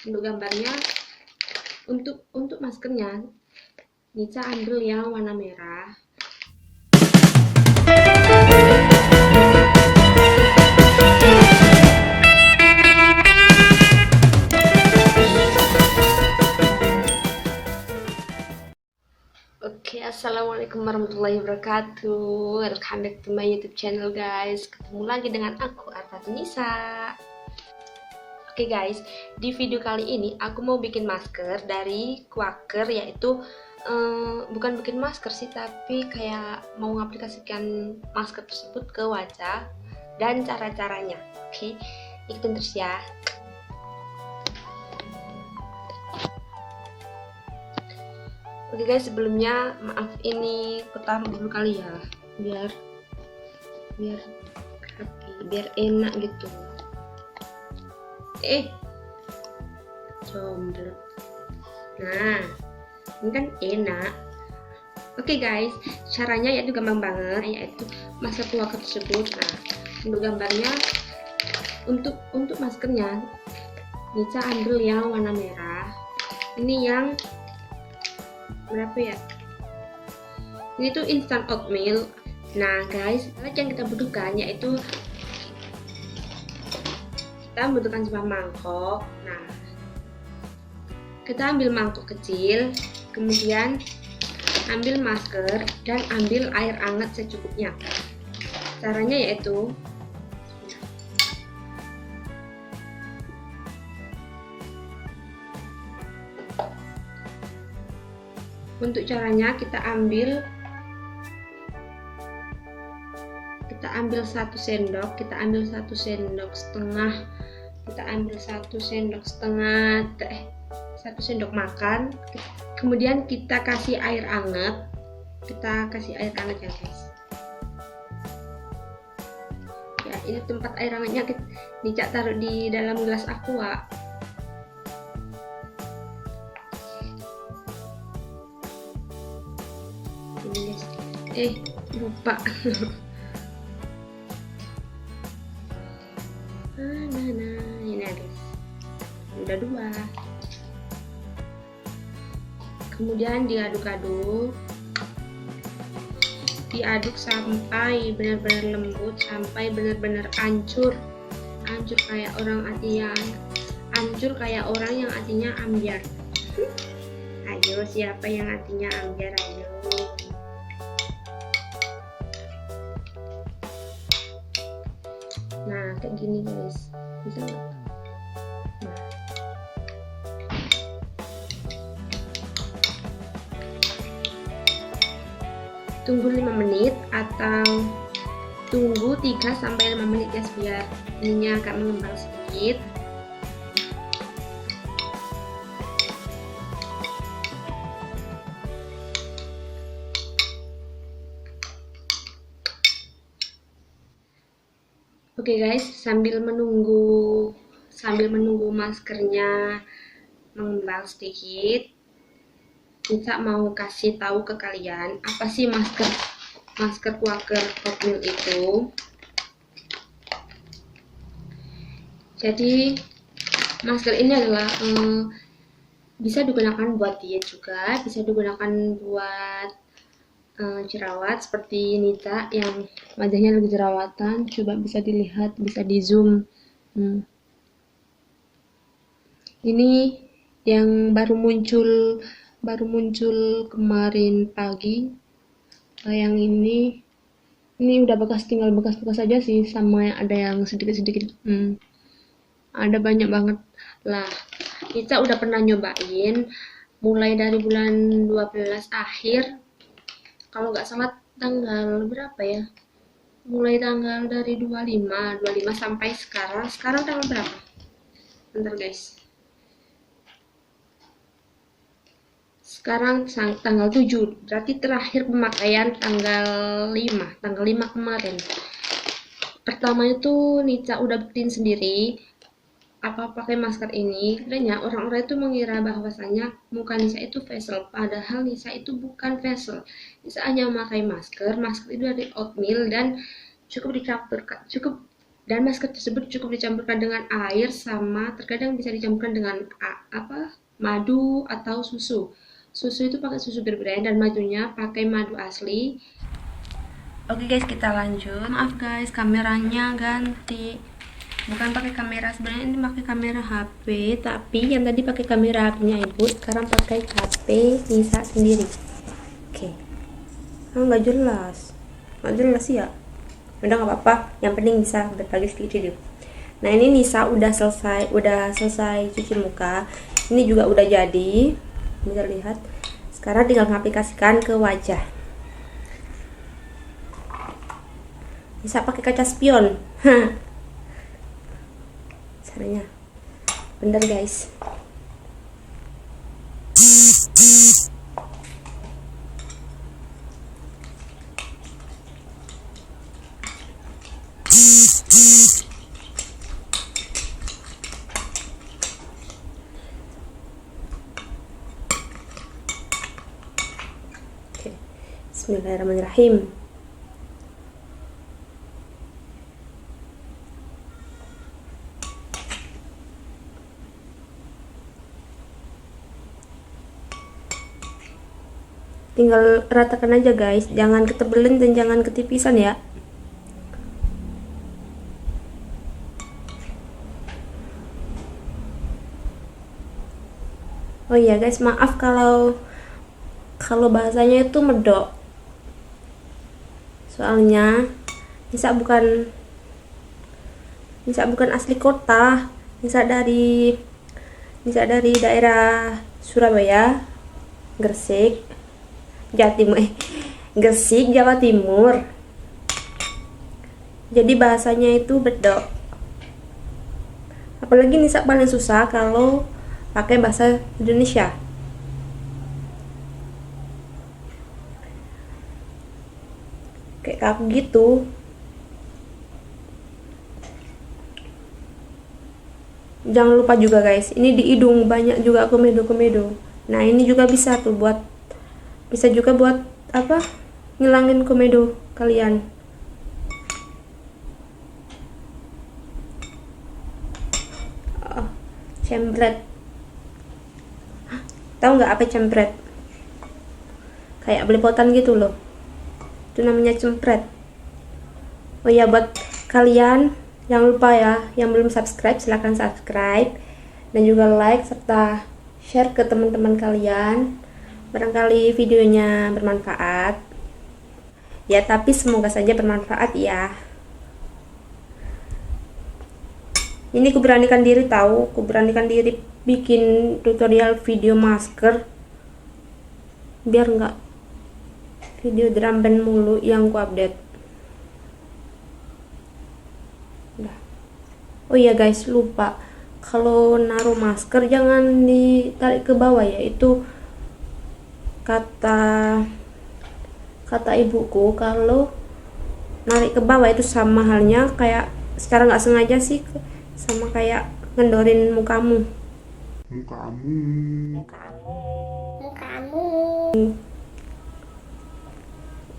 Untuk gambarnya, untuk maskernya Nica ambil yang warna merah. Oke, assalamualaikum warahmatullahi wabarakatuh. Welcome back to my YouTube channel, guys. Ketemu lagi dengan aku, Arfati Nisa. Oke guys, di video kali ini aku mau bikin masker dari Quaker, yaitu bukan bikin masker sih, tapi kayak mau mengaplikasikan masker tersebut ke wajah dan cara-caranya. Oke, ikutin terus ya. Oke guys, sebelumnya maaf ini aku taruh dulu kali ya, biar enak gitu. Jomblo. Nah, ini kan enak. Oke guys, caranya yaitu gampang banget, yaitu masker Quaker tersebut. Nah, untuk gambarnya, untuk maskernya Nica ambil yang warna merah. Ini yang berapa ya? Ini tuh instant oatmeal. Nah guys, alat yang kita butuhkan yaitu kita membutuhkan sebuah mangkok. Nah, kita ambil mangkok kecil, kemudian ambil masker dan ambil air hangat secukupnya. Caranya yaitu kita ambil 1 sendok, kita ambil 1 sendok setengah, kita ambil 1 sendok setengah 1 sendok makan, kemudian kita kasih air hangat, ya guys. Ya, ini tempat air hangatnya Nica taruh di dalam gelas aqua. Ini guys, lupa. Ini guys, udah 2. Kemudian diaduk-aduk sampai benar-benar lembut, sampai benar-benar hancur kayak orang yang hatinya ambyar. Ayo, siapa yang hatinya ambyar? Ayo. Nah, kayak gini guys, bisa nggak? Nah. Tunggu 5 menit atau tunggu 3-5 menit ya, biar ininya agak mengembang sedikit. Oke guys, sambil menunggu maskernya mengembang sedikit, Nica mau kasih tahu ke kalian apa sih masker Quaker oatmeal itu. Jadi masker ini adalah bisa digunakan buat diet juga, bisa digunakan buat jerawat seperti Nica yang wajahnya lagi jerawatan. Coba bisa dilihat, bisa di zoom. Ini yang baru muncul kemarin pagi. Yang ini udah tinggal bekas aja sih, sama yang ada yang sedikit ada banyak banget lah. Nica udah pernah nyobain mulai dari bulan 12 akhir, kalau nggak salah tanggal berapa ya, mulai tanggal dari 25 sampai sekarang tanggal berapa, bentar guys, sekarang tanggal 7, berarti terakhir pemakaian tanggal 5 kemarin. Pertama itu Nica udah buktiin sendiri apa pakai masker ini. Sebenarnya orang-orang itu mengira bahwasanya muka Nica itu facial, padahal Nica itu bukan facial. Nica hanya memakai masker itu dari oatmeal dan cukup Dan masker tersebut cukup dicampurkan dengan air, sama terkadang bisa dicampurkan dengan madu atau susu. Susu itu pakai susu berbrand dan madunya pakai madu asli. Oke guys, kita lanjut. Maaf guys, kameranya ganti. Bukan pakai kamera, sebenarnya ini pakai kamera HP, tapi yang tadi pakai kamera HP-nya ibu, sekarang pakai HP Nisa sendiri. Oke. Nggak jelas. Nggak jelas ya. Udah nggak apa-apa, yang penting bisa berbagi sedikit video. Nah, ini Nisa udah selesai cuci muka. Ini juga udah jadi, bisa lihat. Sekarang tinggal ngaplikasikan ke wajah. Bisa pakai kaca spion. Caranya bener guys. Oke. Bismillahirrahmanirrahim. Tinggal ratakan aja guys, jangan ketebelan dan jangan ketipisan ya. Oh iya guys, maaf kalau bahasanya itu medok. Soalnya Nisa bukan asli kota. Nisa dari daerah Surabaya, Gresik, Jawa Timur, Gresik, Jawa Timur. Jadi bahasanya itu bedok. Apalagi Nisa paling susah kalau pakai bahasa Indonesia. Kayak aku gitu. Jangan lupa juga guys, ini di hidung banyak juga komedo. Nah, ini juga bisa tuh bisa juga buat apa? Ngilangin komedo kalian. Oh, cembret. Tahu nggak apa cembret? Kayak belepotan gitu loh. Itu namanya cembret. Oh ya, buat kalian jangan lupa ya, yang belum subscribe silahkan subscribe dan juga like serta share ke teman-teman kalian. Barangkali videonya bermanfaat ya, tapi semoga saja bermanfaat ya. Ini kuberanikan diri bikin tutorial video masker biar nggak video drum band mulu yang ku update. Oh iya guys, lupa, kalau naruh masker jangan ditarik ke bawah ya. Itu kata ibuku, kalau narik ke bawah itu sama halnya kayak secara nggak sengaja sih, sama kayak ngendorin mukamu.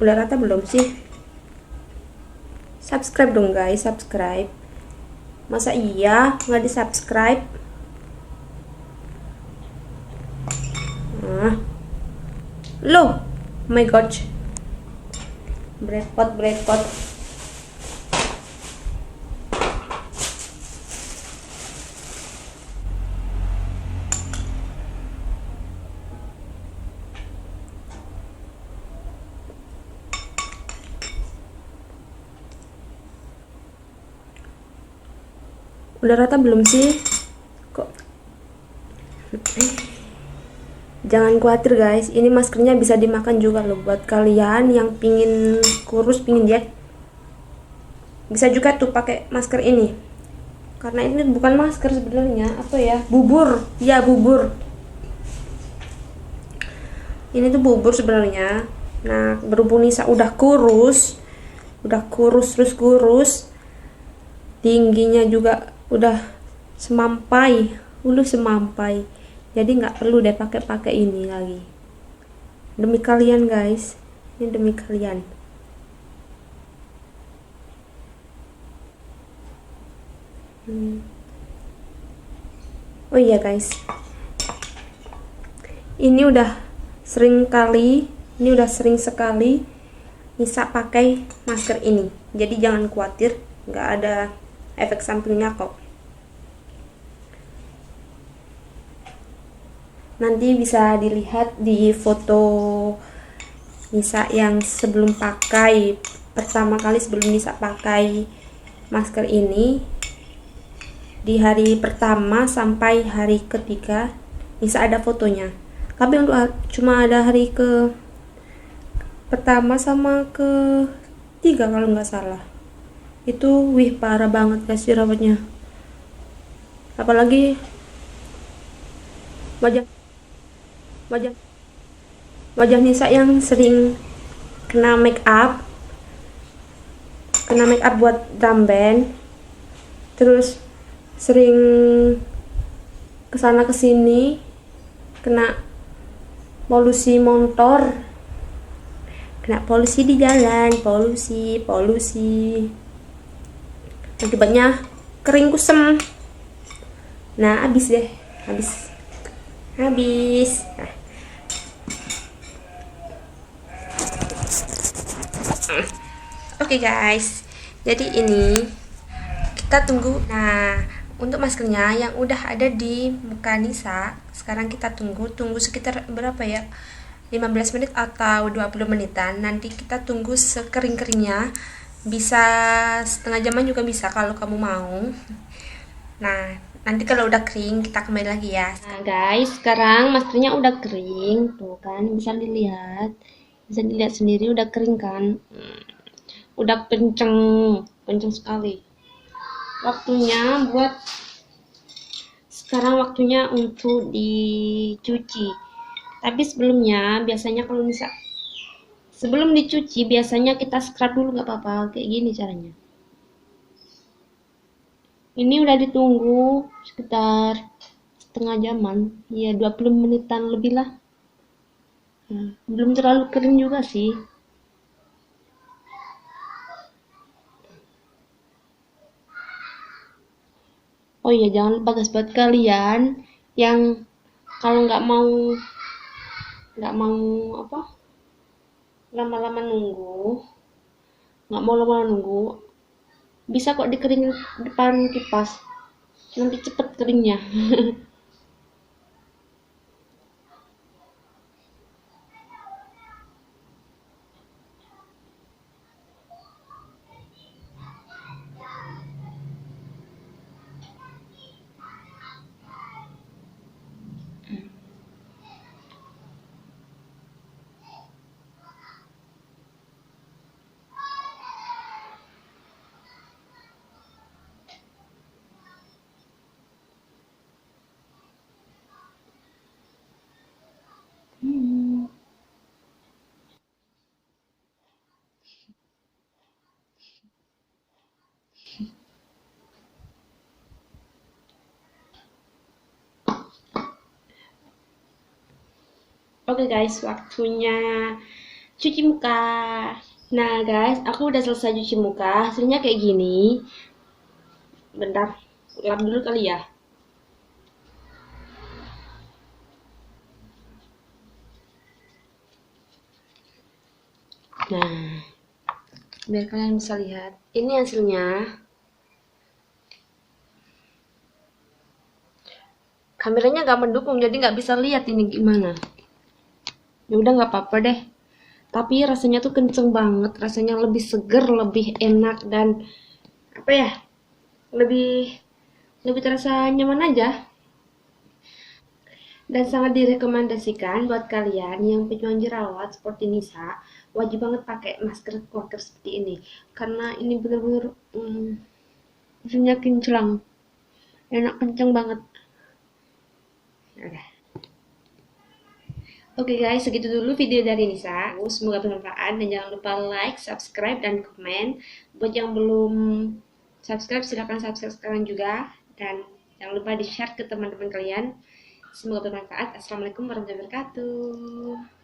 Udah rata belum sih? Subscribe dong guys, subscribe. Masa iya nggak di subscribe? Loh, oh my god, berepot. Udah rata belum sih? Kok jangan khawatir guys, ini maskernya bisa dimakan juga loh. Buat kalian yang pingin kurus, pingin diet, bisa juga tuh pakai masker ini. Karena ini bukan masker sebenarnya, apa ya, bubur. Ya, bubur. Ini tuh bubur sebenarnya. Nah, berhubung Nisa udah kurus terus kurus, tingginya juga udah semampai, jadi nggak perlu deh pakai ini lagi. Demi kalian guys, ini demi kalian. Oh iya guys, ini udah sering sekali Nisa pakai masker ini, jadi jangan khawatir, nggak ada efek sampingnya kok. Nanti bisa dilihat di foto Nisa yang sebelum pakai, pertama kali sebelum Nisa pakai masker ini, di hari pertama sampai hari ketiga Nisa ada fotonya. Tapi untuk cuma ada hari ke pertama sama ke tiga kalau nggak salah. Itu parah banget guys jerawatnya. Apalagi wajah wajah Nisa yang sering kena make up buat drum band, terus sering kesana kesini, kena polusi motor, kena polusi di jalan, polusi akibatnya kering kusem. Nah habis nah. Oke guys, jadi ini kita tunggu. Nah, untuk maskernya yang udah ada di muka Nisa, sekarang kita tunggu sekitar berapa ya, 15 menit atau 20 menitan. Nanti kita tunggu sekering-keringnya, bisa setengah jaman juga bisa kalau kamu mau. Nah, nanti kalau udah kering kita kembali lagi ya. Nah guys, sekarang maskernya udah kering, tuh kan bisa dilihat sendiri udah kering kan. Udah kenceng sekali. Sekarang waktunya untuk dicuci. Tapi sebelumnya biasanya kalau sebelum dicuci biasanya kita scrub dulu, nggak apa-apa, kayak gini caranya. Ini udah ditunggu sekitar setengah jaman, ya 20 menitan lebih lah. Belum terlalu kering juga sih. Oh iya, jangan lupa guys, buat kalian yang kalau nggak mau lama-lama nunggu, bisa kok dikeringin depan kipas, nanti cepet keringnya. Oke guys, waktunya cuci muka. Nah guys, aku udah selesai cuci muka, hasilnya kayak gini. Bentar, lap dulu kali ya. Nah, biar kalian bisa lihat, ini hasilnya. Kameranya nggak mendukung, jadi nggak bisa lihat ini gimana. Ya udah, nggak apa-apa deh. Tapi rasanya tuh kenceng banget, rasanya lebih seger, lebih enak, dan apa ya, lebih terasa nyaman aja. Dan sangat direkomendasikan buat kalian yang pejuang jerawat seperti Nisa, wajib banget pakai masker seperti ini, karena ini bener-bener hasilnya kinclang, enak, kenceng banget. Oke guys, segitu dulu video dari Nisa. Semoga bermanfaat, dan jangan lupa like, subscribe, dan komen. Buat yang belum subscribe, silahkan subscribe sekarang juga. Dan jangan lupa di-share ke teman-teman kalian. Semoga bermanfaat. Assalamualaikum warahmatullahi wabarakatuh.